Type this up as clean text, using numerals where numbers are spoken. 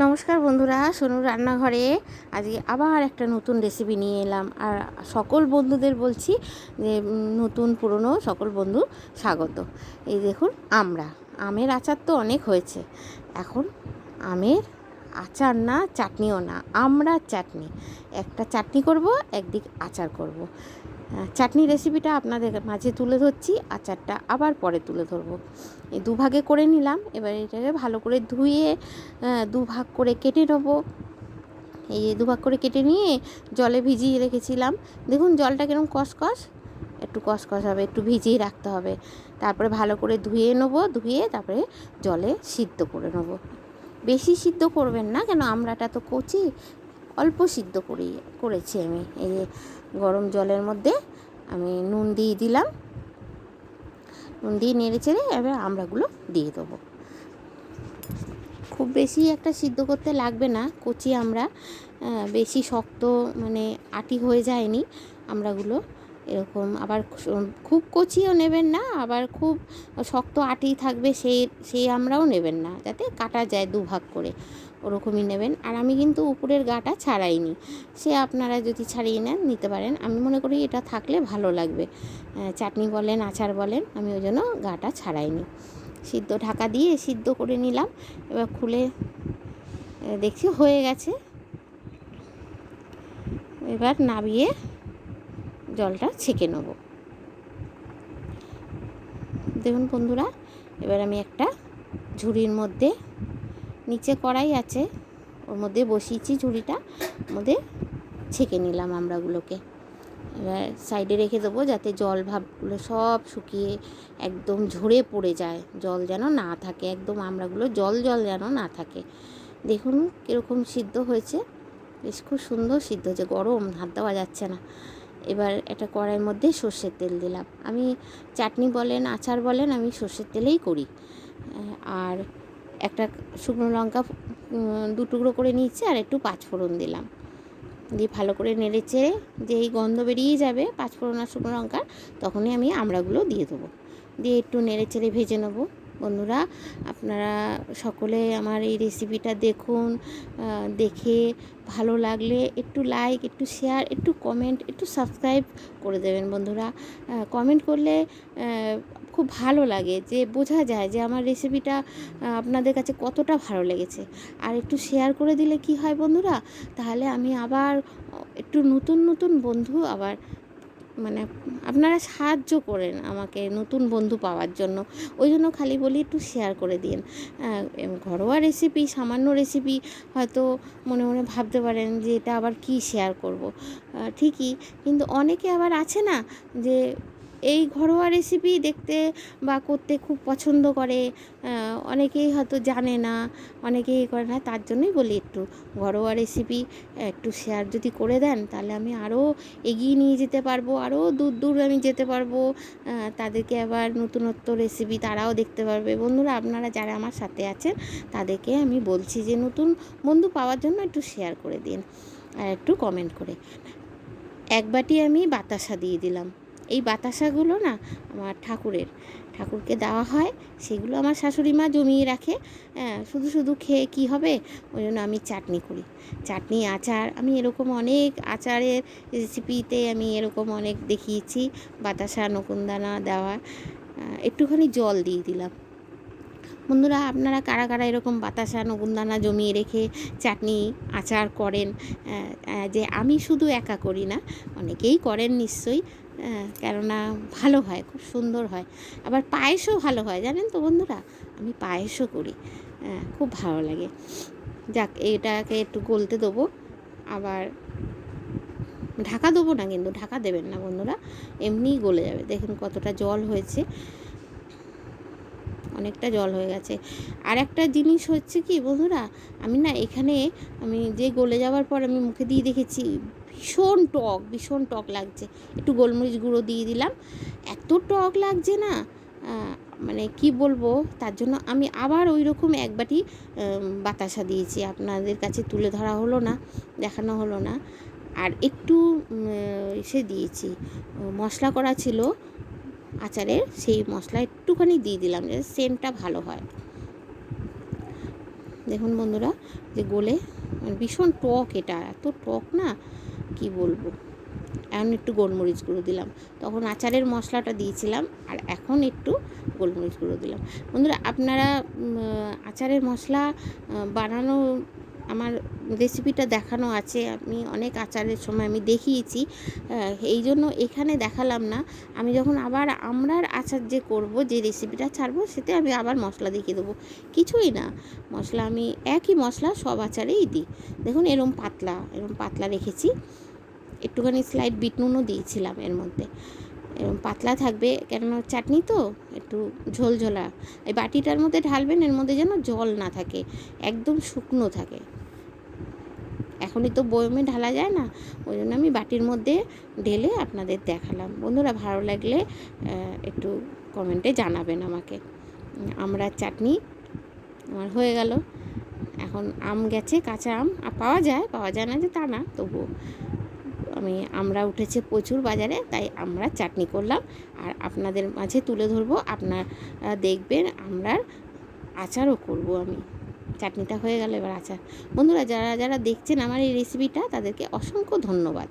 নমস্কার বন্ধুরা, সোনুর রান্নাঘরে আজকে আবার একটা নতুন রেসিপি নিয়ে এলাম। আর সকল বন্ধুদের বলছি যে নতুন পুরনো সকল বন্ধু স্বাগত। এই দেখুন, আমের আচার তো অনেক হয়েছে, এখন আমের আচার না, চাটনিও না, আমড়ার চাটনি। একটা চাটনি করব, একদিক আচার করব। চাটনি রেসিপিটা আপনাদের মাঝে তুলে ধরছি, আচারটা আবার পরে তুলে ধরবো। এই দুভাগে করে নিলাম। এবার এটাকে ভালো করে ধুয়ে দুভাগ করে কেটে নেবো। এই দুভাগ করে কেটে নিয়ে জলে ভিজিয়ে রেখেছিলাম। দেখুন জলটা কিরকম কসকস, একটু কসকস হবে, একটু ভিজিয়ে রাখতে হবে। তারপরে ভালো করে ধুয়ে নেবো, ধুয়ে তারপরে জলে সিদ্ধ করে নেবো। বেশি সিদ্ধ করবেন না, কেন আমড়াটা তো কচি, অল্প সিদ্ধ করেছি আমি। এই যে গরম জলের মধ্যে আমি নুন দিয়ে দিলাম, নুন দিয়ে নেড়ে চেড়ে এবার আমড়াগুলো দিয়ে দেবো। খুব বেশি একটা সিদ্ধ করতে লাগবে না, কচি আমড়া, বেশি শক্ত মানে আটি হয়ে যায়নি আমড়াগুলো এরকম। আবার খুব কচিও নেবেন না, আবার খুব শক্ত আটি থাকবে সেই আমড়াও নেবেন না, যাতে কাটা যায় দুভাগ করে, ওরকমই নেবেন। আর আমি কিন্তু উপরের গাটা ছাড়াইনি, সে আপনারা যদি ছাড়িয়ে নেন নিতে পারেন। আমি মনে করি এটা থাকলে ভালো লাগবে, চাটনি বলেন আচার বলেন, আমি ওই জন্য গাটা ছাড়াইনি। ঢাকা দিয়ে সিদ্ধ করে নিলাম। এবার খুলে দেখছি হয়ে গেছে। এবার নামিয়ে জলটা ছেঁকে নেব। দেখুন বন্ধুরা, এবার আমি একটা ঝুড়ির মধ্যে, নিচে কড়াই আছে, ওর মধ্যে বসিয়েছি ঝুড়িটা, মধ্যে ছেঁকে নিলাম আমড়াগুলোকে। এবার সাইডে রেখে দেবো, যাতে জল ভাবগুলো সব শুকিয়ে একদম ঝরে পড়ে যায়, জল যেন না থাকে, একদম আমড়াগুলো জল জল যেন না থাকে। দেখুন কীরকম সিদ্ধ হয়েছে, বেশ খুব সুন্দর সিদ্ধ হয়েছে, গরম, হাত দেওয়া যাচ্ছে না। এবার একটা কড়াইয়ের মধ্যে সর্ষের তেল দিলাম। আমি চাটনি বলেন আচার বলেন, আমি সর্ষের তেলেই করি। আর একটা শুকনো লঙ্কা দু টুকরো করে নিচ্ছি, আর একটু পাঁচফোড়ন দিলাম, দিয়ে ভালো করে নেড়ে চেড়ে যেই গন্ধ বেরিয়ে যাবে পাঁচফোড়ন আর শুকনো লঙ্কার, তখনই আমি আমড়াগুলো দিয়ে দেবো। দিয়ে একটু নেড়ে চেড়ে ভেজে নেবো। বন্ধুরা, আপনারা সকলে আমার এই রেসিপিটা দেখুন, দেখে ভালো লাগলে একটু লাইক, একটু শেয়ার, একটু কমেন্ট, একটু সাবস্ক্রাইব করে দেবেন বন্ধুরা। কমেন্ট করলে খুব ভালো লাগে, যে বোঝা যায় যে আমার রেসিপিটা আপনাদের কাছে কতটা ভালো লেগেছে। আর একটু শেয়ার করে দিলে কি হয় বন্ধুরা, তাহলে আমি আবার একটু নতুন নতুন বন্ধু আবার মানে আপনারা সাহায্য করেন আমাকে নতুন বন্ধু পাওয়ার জন্য, ওই জন্য খালি বলি একটু শেয়ার করে দিন। ঘরোয়া রেসিপি, সামান্য রেসিপি, হয়তো মনে মনে ভাবতে পারেন যে এটা আবার কি শেয়ার করব, ঠিকই, কিন্তু অনেকে আবার আছে না যে এই ঘরোয়া রেসিপি দেখতে বা করতে খুব পছন্দ করে, অনেকেই হয়তো জানে না, অনেকেই করে না, তার জন্যই বলি একটু ঘরোয়া রেসিপি একটু শেয়ার যদি করে দেন, তাহলে আমি আরও এগিয়ে নিয়ে যেতে পারবো, আরও দূর দূর আমি যেতে পারবো। তাদেরকে আবার নতুনত্ব রেসিপি তারাও দেখতে পারবে। বন্ধুরা, আপনারা যারা আমার সাথে আছেন তাদেরকে আমি বলছি যে নতুন বন্ধু পাওয়ার জন্য একটু শেয়ার করে দিন, আর একটু কমেন্ট করে। এক বাটি আমি বাতাসা দিয়ে দিলাম। এই বাতাসাগুলো না আমার ঠাকুরকে দেওয়া হয়, সেগুলো আমার শাশুড়ি মা জমিয়ে রাখে। শুধু শুধু খেয়ে কি হবে, ওই জন্য আমি চাটনি করি, চাটনি আচার। আমি এরকম অনেক আচারের রেসিপিতে আমি এরকম অনেক দেখিয়েছি, বাতাসা নকুনদানা দেওয়া। একটুখানি জল দিয়ে দিলাম। বন্ধুরা, আপনারা কারা কারা এরকম বাতাসা নকুনদানা জমিয়ে রেখে চাটনি আচার করেন, যে আমি শুধু একা করি না, অনেকেই করেন নিশ্চয়ই, কেননা ভালো হয়, খুব সুন্দর হয়। আবার পায়েসও ভালো হয়, জানেন তো বন্ধুরা, আমি পায়েসও করি, খুব ভালো লাগে। যাক, এটাকে একটু গলতে দেবো, আবার ঢাকা দেবো না, কিন্তু ঢাকা দেবেন না বন্ধুরা, এমনিই গলে যাবে। দেখুন কতটা জল হয়েছে, অনেকটা জল হয়ে গেছে। আর একটা জিনিস হচ্ছে কি বন্ধুরা, আমি না এখানে আমি যে গলে যাওয়ার পর আমি মুখে দিয়ে দেখেছি, ভীষণ টক লাগছে। একটু গোলমরিচ গুঁড়ো দিয়ে দিলাম, এত টক লাগছে না, মানে কি বলবো। তার জন্য আমি আবার ওই রকম এক বাটি বাতাসা দিয়েছি, আপনাদের কাছে তুলে ধরা হলো না, দেখানো হলো না। আর একটু সে দিয়েছি, মশলা করা ছিল আচারের, সেই মশলা একটুখানি দিয়ে দিলাম, যে সেন্টটা ভালো হয়। দেখুন বন্ধুরা যে গলে ভীষণ টক, এটা এত টক না কি বলবো। এখন একটু গোলমরিচ গুঁড়ো দিলাম, তখন আচারের মশলাটা দিয়েছিলাম আর এখন একটু গোলমরিচ গুঁড়ো দিলাম। বন্ধুরা আপনারা আচারের মশলা বানানো আমার রেসিপিটা দেখানো আছে, আমি অনেক আচারের সময় আমি দেখিয়েছি, এই জন্য এখানে দেখালাম না। আমি যখন আবার আমড়ার আচার যে করব, যে রেসিপিটা ছাড়বো, সেতে আমি আবার মশলা দেখিয়ে দেবো। কিছুই না, মশলা আমি একই মশলা সব আচারেই দিই। দেখুন এরম পাতলা রেখেছি, একটুখানি স্লাইড বিট নুনও দিয়েছিলাম এর মধ্যে। এরকম পাতলা থাকবে, কেননা চাটনি তো একটু ঝোলঝোলা। এই বাটিটার মধ্যে ঢালবেন, এর মধ্যে যেন জল না থাকে, একদম শুকনো থাকে। এখনই তো বয়মে ঢালা যায় না, ওই জন্য আমি বাটির মধ্যে ঢেলে আপনাদের দেখালাম। বন্ধুরা ভালো লাগলে একটু কমেন্টে জানাবেন আমাকে। আমরা চাটনি আমার হয়ে গেল। এখন আম গেছে, কাঁচা আম পাওয়া যায় না যে তা না, তবুও আমরা উঠেছে প্রচুর বাজারে, তাই আমরা চাটনি করলাম আর আপনাদের মাঝে তুলে ধরবো। আপনারা দেখবেন আমরার আচারও করব আমি। চাটনিটা হয়ে গেল, এবার আচার। বন্ধুরা যারা যারা দেখছেন আমার এই রেসিপিটা, তাদেরকে অসংখ্য ধন্যবাদ।